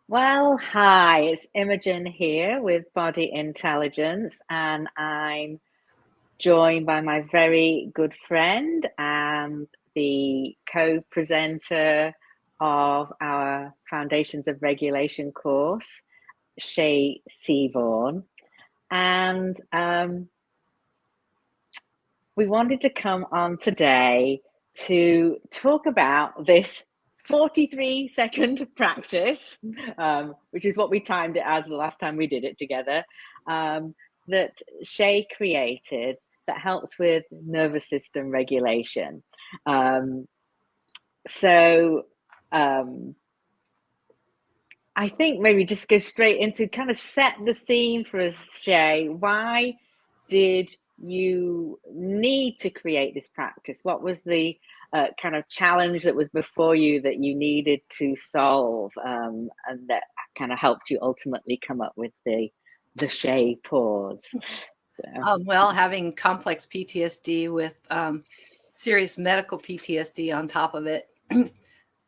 Well, hi, it's Imogen here with Body Intelligence, and I'm joined by my very good friend and the co-presenter of our Foundations of Regulation course, Shay Seaborne. And we wanted to come on today to talk about this 43-second practice, which is what we timed it as the last time we did it together, that Shay created that helps with nervous system regulation. So I think maybe just go straight into kind of set the scene for us, Shay. Why did you need to create this practice? What was the kind of challenge that was before you that you needed to solve, and that kind of helped you ultimately come up with the Shay Pause? Well, having complex PTSD with serious medical PTSD on top of it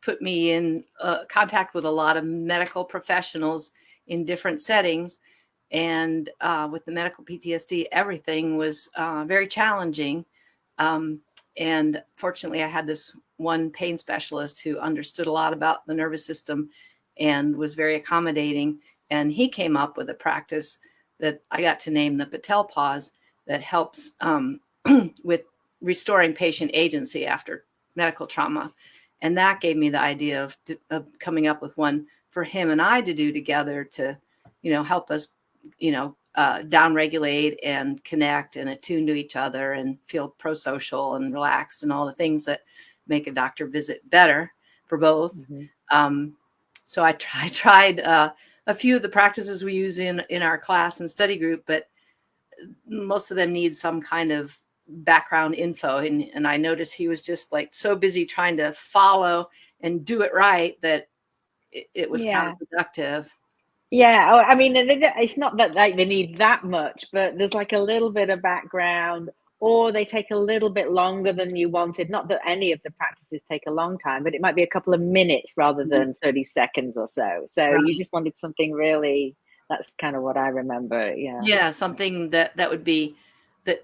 put me in contact with a lot of medical professionals in different settings. And with the medical PTSD, everything was very challenging. And fortunately, I had this one pain specialist who understood a lot about the nervous system and was very accommodating. And he came up with a practice that I got to name the Patel Pause that helps with restoring patient agency after medical trauma. And that gave me the idea of coming up with one for him and I to do together to, help us, downregulate and connect and attune to each other and feel pro-social and relaxed and all the things that make a doctor visit better for both. Mm-hmm. So I tried a few of the practices we use in our class and study group, but most of them need some kind of background info. And I noticed he was just like so busy trying to follow and do it right that it was counterproductive. Yeah, I mean, it's not that like they need that much, but there's like a little bit of background, or they take a little bit longer than you wanted. Not that any of the practices take a long time, but it might be a couple of minutes rather than 30 seconds or so. So right. You just wanted something really, that's kind of what I remember. Yeah, something that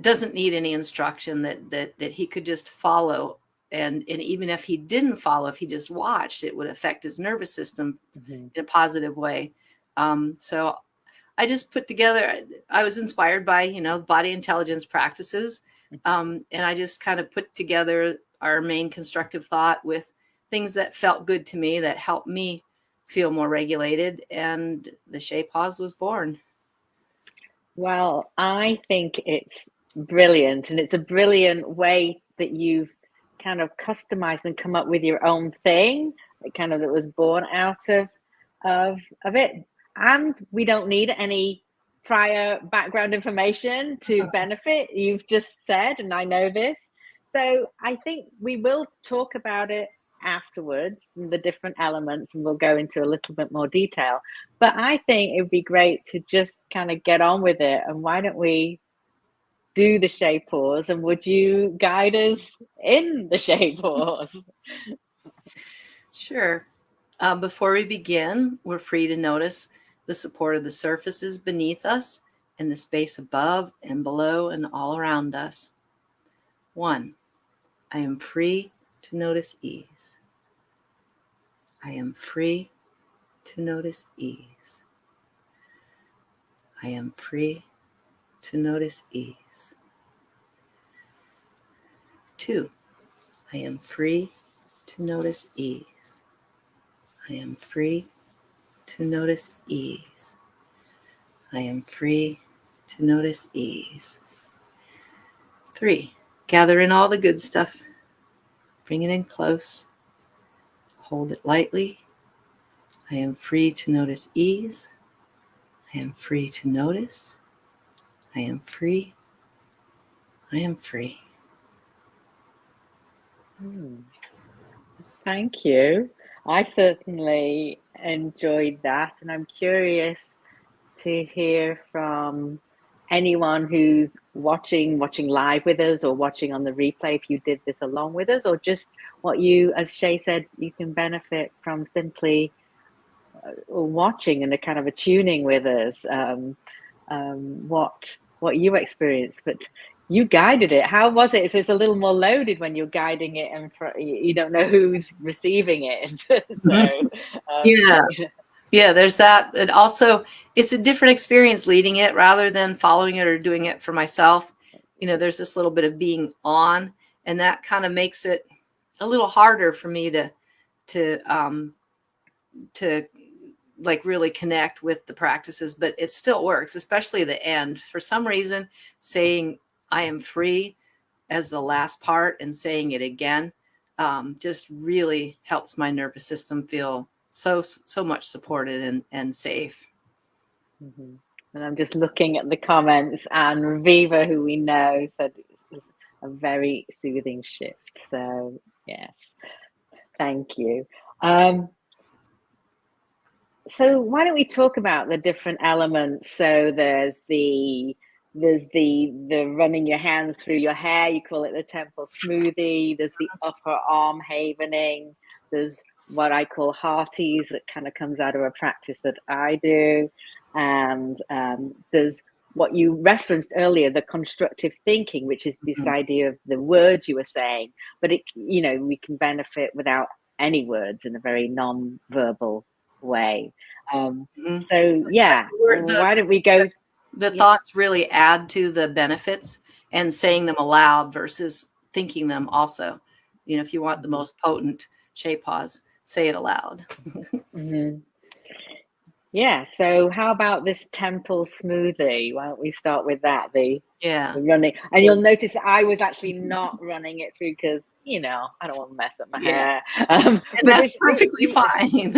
doesn't need any instruction, that he could just follow. And even if he didn't follow, if he just watched, it would affect his nervous system in a positive way. So I just put together, I was inspired by, body intelligence practices. And I just kind of put together our main constructive thought with things that felt good to me, that helped me feel more regulated. And the Shay Pause was born. Well, I think it's brilliant. And it's a brilliant way that you've kind of customized and come up with your own thing, kind of that was born out of it. And we don't need any prior background information to benefit. You've just said, and I know this. So I think we will talk about it afterwards and the different elements, and we'll go into a little bit more detail. But I think it would be great to just kind of get on with it. And why don't we do the Shay Pause, and would you guide us in the Shay Pause? Sure. Before we begin, we're free to notice the support of the surfaces beneath us and the space above and below and all around us. 1. I am free to notice ease. I am free to notice ease. I am free to notice ease. 2. I am free to notice ease. I am free to notice ease. I am free to notice ease. 3. Gather in all the good stuff. Bring it in close. Hold it lightly. I am free to notice ease. I am free to notice. I am free. I am free. Thank you. I certainly enjoyed that, and I'm curious to hear from anyone who's watching live with us or watching on the replay, if you did this along with us, or just what you, as Shay said, you can benefit from simply watching and are kind of attuning with us, what you experienced. But you guided it. How was it? So it's a little more loaded when you're guiding it, and you don't know who's receiving it. So yeah. Yeah, there's that. And also, it's a different experience leading it rather than following it or doing it for myself. There's this little bit of being on, and that kind of makes it a little harder for me to like really connect with the practices, but it still works, especially the end. For some reason, saying I am free as the last part and saying it again just really helps my nervous system feel so much supported and safe. Mm-hmm. And I'm just looking at the comments, and Viva, who we know, said it's a very soothing shift. So yes, thank you. So why don't we talk about the different elements? So there's the running your hands through your hair. You call it the temple smoothie. There's the upper arm havening. There's what I call hearties that kind of comes out of a practice that I do. And there's what you referenced earlier, the constructive thinking, which is this idea of the words you were saying, but we can benefit without any words in a very non-verbal way. So yeah, why don't we go? The thoughts really add to the benefits, and saying them aloud versus thinking them also. If you want the most potent Shay Pause, say it aloud. Mm-hmm. Yeah, so how about this temple smoothie? Why don't we start with that? The running. And you'll notice I was actually not running it through because, I don't want to mess up my hair. And but that's perfectly fine.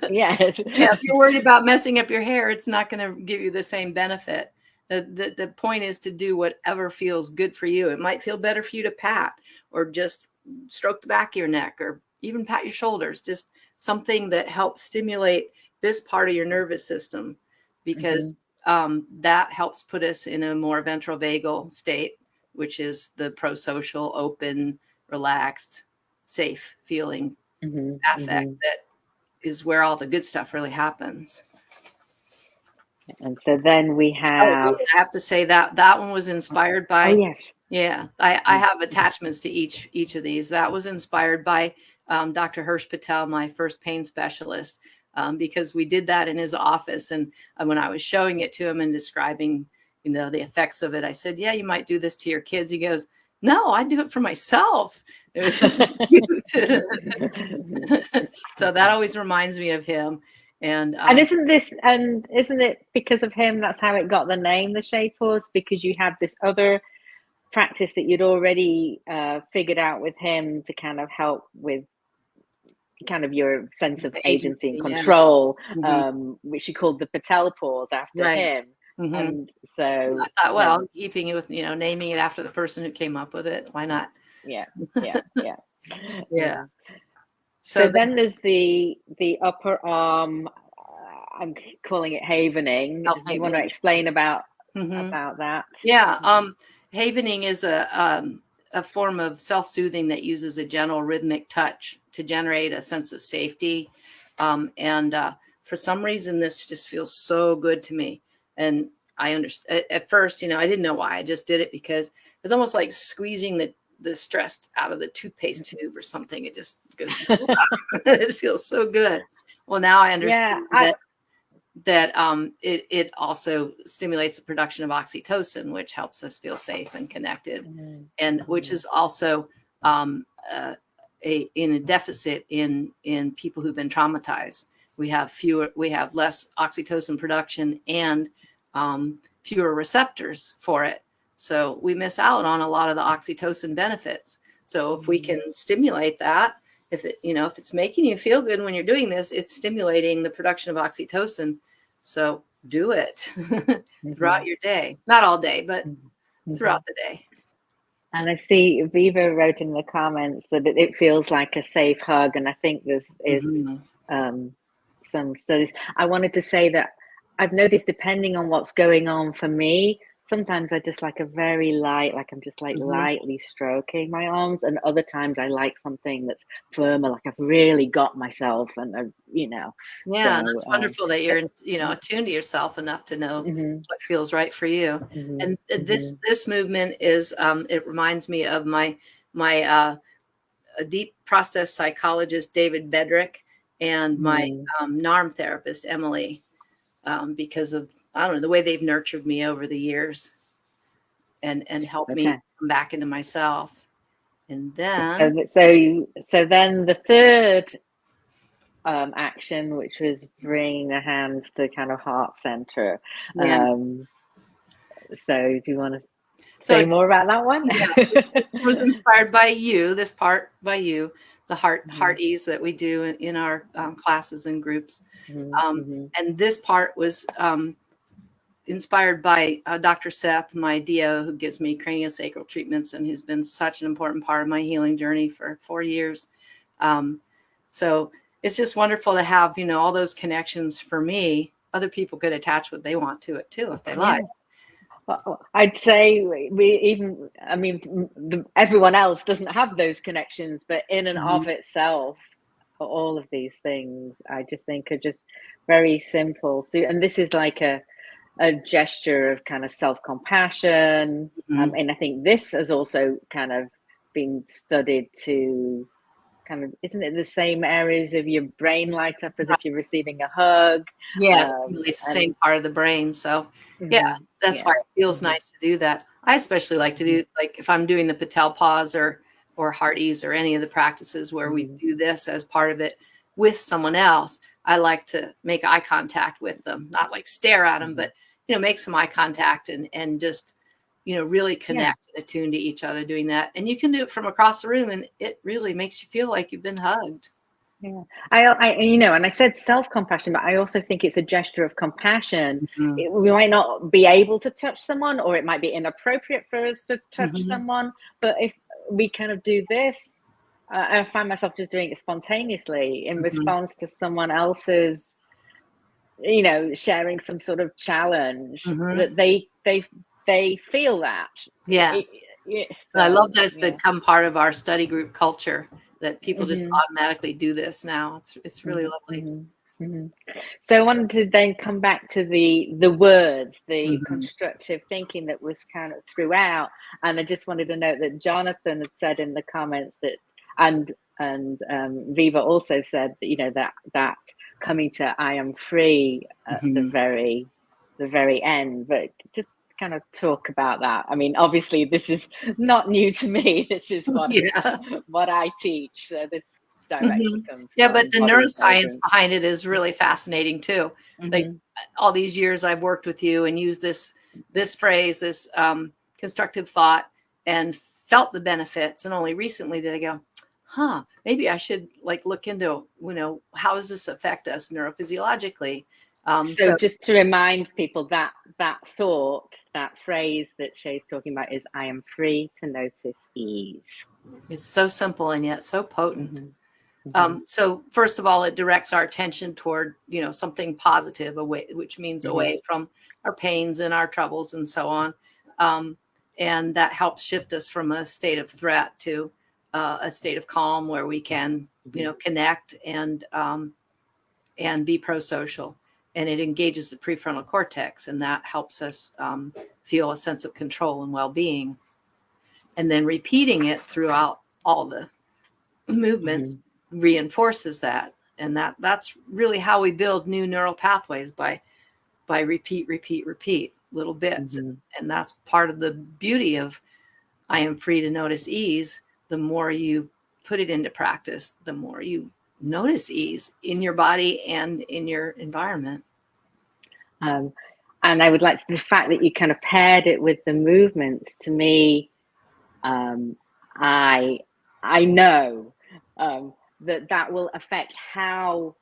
Yes. Yeah, if you're worried about messing up your hair, it's not going to give you the same benefit. The point is to do whatever feels good for you. It might feel better for you to pat or just stroke the back of your neck or even pat your shoulders. Just something that helps stimulate this part of your nervous system, because that helps put us in a more ventrovagal state, which is the pro-social, open, relaxed, safe feeling affect that is where all the good stuff really happens. And so then we have... I have to say that one was inspired by... Oh, yes. Yeah, I have attachments to each of these. That was inspired by Dr. Hirsch Patel, my first pain specialist, because we did that in his office. And when I was showing it to him and describing, the effects of it, I said, yeah, you might do this to your kids. He goes, no, I do it for myself. It was just cute. So that always reminds me of him. And isn't it because of him that's how it got the name, the Shay Pause? Because you had this other practice that you'd already figured out with him to kind of help with kind of your sense of agency and control, which you called the Patel pause after him. And so I thought, well, keeping it with, naming it after the person who came up with it. Why not? Yeah. Yeah. So then there's the upper arm. I'm calling it havening. Do you want to explain about that? Yeah. Havening is a form of self-soothing that uses a gentle rhythmic touch to generate a sense of safety. And for some reason, this just feels so good to me. And I understand at first, I didn't know why. I just did it because it's almost like squeezing the stress out of the toothpaste tube or something. It just goes, it feels so good. Well, now I understand that it also stimulates the production of oxytocin, which helps us feel safe and connected, and which is also in a deficit in people who've been traumatized. We have less oxytocin production and fewer receptors for it. So we miss out on a lot of the oxytocin benefits. So if we can stimulate that, if it's making you feel good when you're doing this, it's stimulating the production of oxytocin. So do it throughout your day, not all day, but throughout the day. And I see Viva wrote in the comments that it feels like a safe hug. And I think there's some studies. I wanted to say that I've noticed, depending on what's going on for me, sometimes I just like a very light, like I'm just like lightly stroking my arms, and other times I like something that's firmer, like I've really got myself, and Yeah, so that's wonderful that so you're, attuned to yourself enough to know mhm, what feels right for you. mhm, And this mhm, this movement is, it reminds me of my a deep process psychologist David Bedrick and my mhm. NARM therapist Emily, because of, I don't know, the way they've nurtured me over the years and helped me Okay. come back into myself. And then So then the third action, which was bringing the hands to kind of heart center. yeah, Um, so do you want to so say it's more about that one? yeah, this was inspired by you. This part by you, the Mhm, heart ease that we do in our classes and groups, mhm, um, mhm, and this part was inspired by Dr. Seth, my DO, who gives me craniosacral treatments and who's been such an important part of my healing journey for 4 years. Um, so it's just wonderful to have, all those connections for me. Other people could attach what they want to it too, if they like. yeah. Well, I'd say I mean, everyone else doesn't have those connections, but in and Mhm. of itself, all of these things I just think are just very simple. So, and this is like a gesture of kind of self-compassion. Mhm. And I think this has also kind of been studied to kind of, isn't it the same areas of your brain light up as if you're receiving a hug? Yeah, it's really it's the And same part of the brain. So yeah, mhm, that's yeah. why it feels Mhm, nice to do that. I especially like to mhm, do, like, if I'm doing the Patel pause or heart ease or any of the practices where we mhm, do this as part of it with someone else. I like to make eye contact with them, not like stare at them, mhm. but make some eye contact and just really Yeah. connect and attune to each other doing that. And you can do it from across the room, and it really makes you feel like you've been hugged. Yeah, and I said self-compassion, but I also think it's a gesture of compassion. Mhm. We might not be able to touch someone, or it might be inappropriate for us to touch Mhm. someone. But if we kind of do this, I find myself just doing it spontaneously in Mhm. response to someone else's, sharing some sort of challenge Mhm. that they feel that. Yes. Yeah, And I love so that it's yeah. become part of our study group culture, that people just Hmm. automatically do this now. It's really lovely. Hmm. Hmm. So I wanted to then come back to the words, the Mhm. constructive thinking that was kind of throughout, and I just wanted to note that Jonathan had said in the comments that, and Viva also said that that coming to I am free at Mhm. the very end, but just kind of talk about that. I mean, obviously this is not new to me. This is Yeah. what I teach. So this directly Mhm. comes Yeah, but from the body neuroscience intelligence. behind it is really fascinating too. Like, Hmm. all these years I've worked with you and used this phrase, this constructive thought, and felt the benefits. And only recently did I go, huh, maybe I should like look into, how does this affect us neurophysiologically? So So just to remind people that that phrase that Shay's talking about is I am free to notice ease. it's so simple and yet so potent. Hmm. Hmm. So first of all, it directs our attention toward, something positive, away, which means Hmm. away from our pains and our troubles and so on. Um, and that helps shift us from a state of threat to a state of calm where we can, Hmm. connect and be pro-social. And it engages the prefrontal cortex, and that helps us feel a sense of control and well-being. And then repeating it throughout all the movements Hmm. reinforces that, and that's really how we build new neural pathways, by repeat little bits. Hmm. And that's part of the beauty of I am free to notice ease. The more you put it into practice, the more you notice ease in your body and in your environment. Um, and I would like the fact that you kind of paired it with the movements. To me, um, I I know that will affect how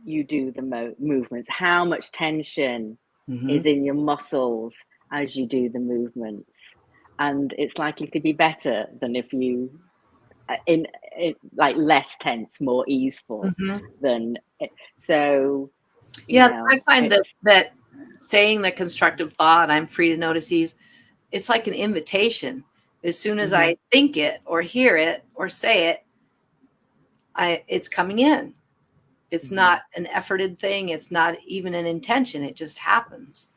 you do the movements, how much tension Mm-hmm. is in your muscles as you do the movements, and it's likely to be better than if you in like less tense, more easeful Mm-hmm. than so. Yeah, I find that It's saying the constructive thought, I'm free to notice ease, it's like an invitation. As soon as I think it or hear it or say it, it's coming in. It's not an efforted thing. It's not even an intention. It just happens.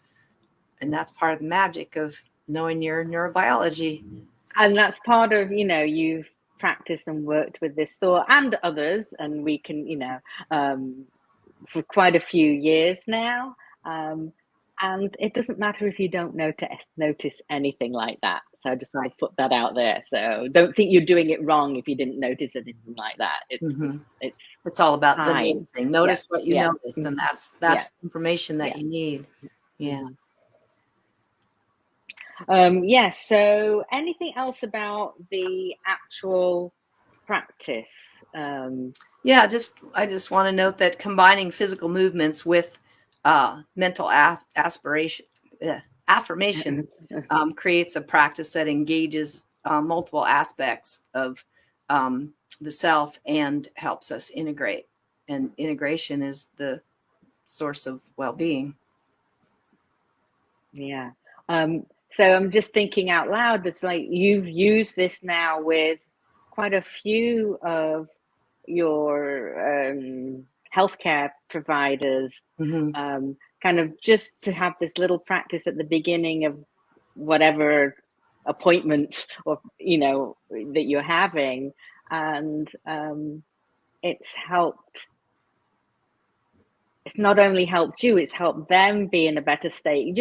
And that's part of the magic of knowing your neurobiology. And that's part of, you've practiced and worked with this thought and others, and we can, for quite a few years now. And it doesn't matter if you don't notice anything like that. So I just want to put that out there. So don't think you're doing it wrong if you didn't notice anything like that. It's all about the noticing. Notice what you noticed, and that's information that you need. Yeah. So anything else about the actual practice? I just want to note that combining physical movements with mental affirmation creates a practice that engages multiple aspects of the self and helps us integrate. And integration is the source of well-being. Yeah. So I'm just thinking out loud, it's like you've used this now with quite a few of your healthcare providers, kind of just to have this little practice at the beginning of whatever appointment or, that you're having. And it's helped. It's not only helped you, it's helped them be in a better state.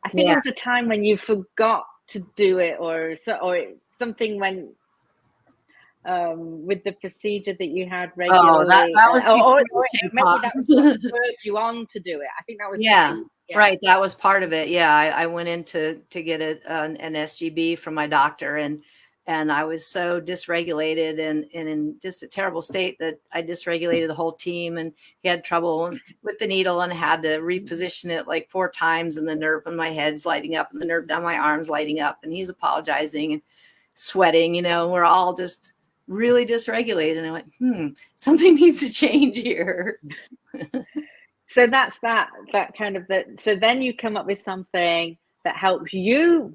I think there was a time when you forgot to do it or something when with the procedure that you had regularly. That was maybe that was what spurred you on to do it. I think that was right. That was part of it. Yeah, I went in to get an SGB from my doctor, and I was so dysregulated and in just a terrible state that I dysregulated the whole team, and he had trouble with the needle and had to reposition it like 4 times, and the nerve in my head's lighting up and the nerve down my arm's lighting up, and he's apologizing and sweating, we're all just really dysregulated. And I went, something needs to change here. So that's that kind of so then you come up with something that helps you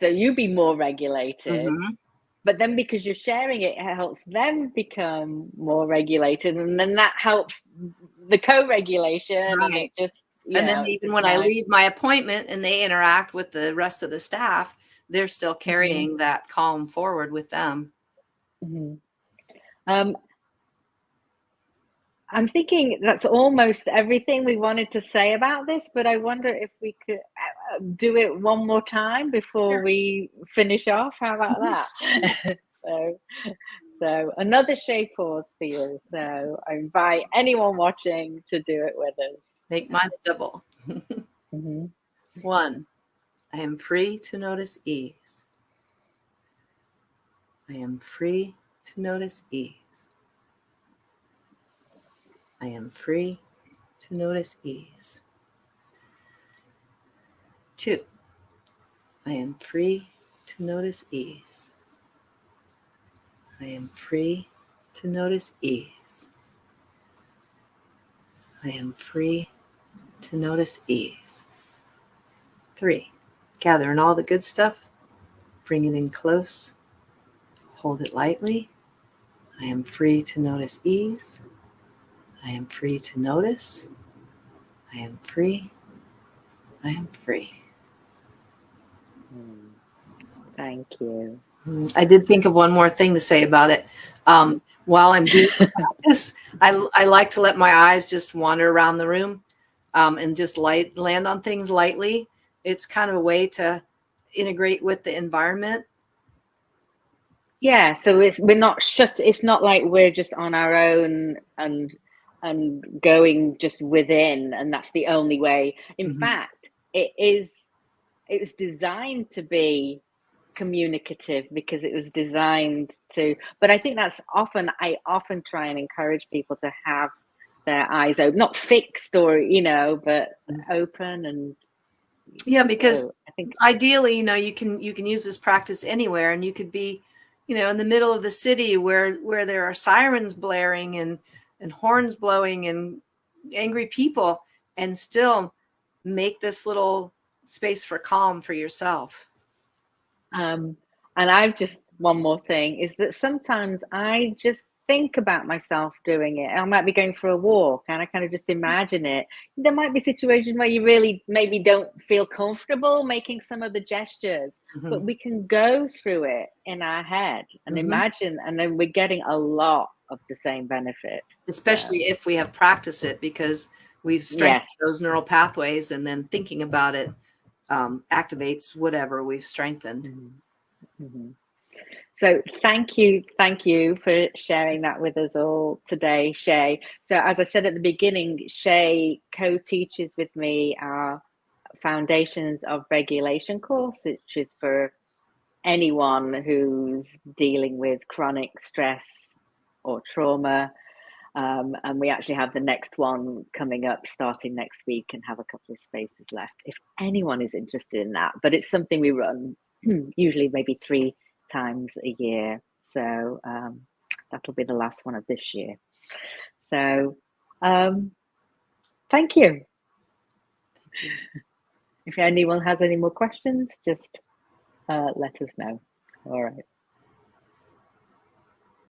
you be more regulated, but then because you're sharing it helps them become more regulated, and then that helps the co-regulation. Right. And then even when I leave my appointment and they interact with the rest of the staff, they're still carrying that calm forward with them. I'm thinking that's almost everything we wanted to say about this, but I wonder if we could do it one more time before we finish off. How about that? So another Shay Pause for you. So I invite anyone watching to do it with us. Make mine a double. 1, I am free to notice ease. I am free to notice ease. I am free to notice ease. 2, I am free to notice ease. I am free to notice ease. I am free to notice ease. 3, gather in all the good stuff, bring it in close, hold it lightly. I am free to notice ease. I am free to notice. I am free. I am free. Thank you. I did think of one more thing to say about it. While I'm doing practice, I like to let my eyes just wander around the room and just land on things lightly. It's kind of a way to integrate with the environment. Yeah, so we're not shut. It's not like we're just on our own and going just within, and that's the only way. In fact, it's designed to be communicative because it was designed to. But I think I often try and encourage people to have their eyes open, not fixed or but open and. Yeah, because I think ideally, you can use this practice anywhere, and you could be, in the middle of the city where there are sirens blaring and horns blowing and angry people, and still make this little space for calm for yourself? And I've just, one more thing is that sometimes I just think about myself doing it. I might be going for a walk and I kind of just imagine it. There might be situations where you really maybe don't feel comfortable making some of the gestures, but we can go through it in our head and imagine, and then we're getting a lot of the same benefit. Especially if we have practiced it, because we've strengthened those neural pathways, and then thinking about it activates whatever we've strengthened. So thank you for sharing that with us all today, Shay. So as I said at the beginning, Shay co-teaches with me our Foundations of Regulation course, which is for anyone who's dealing with chronic stress or trauma. And we actually have the next one coming up starting next week and have a couple of spaces left if anyone is interested in that. But it's something we run usually maybe 3 times a year. So that'll be the last one of this year. So thank you. If anyone has any more questions, just let us know. All right.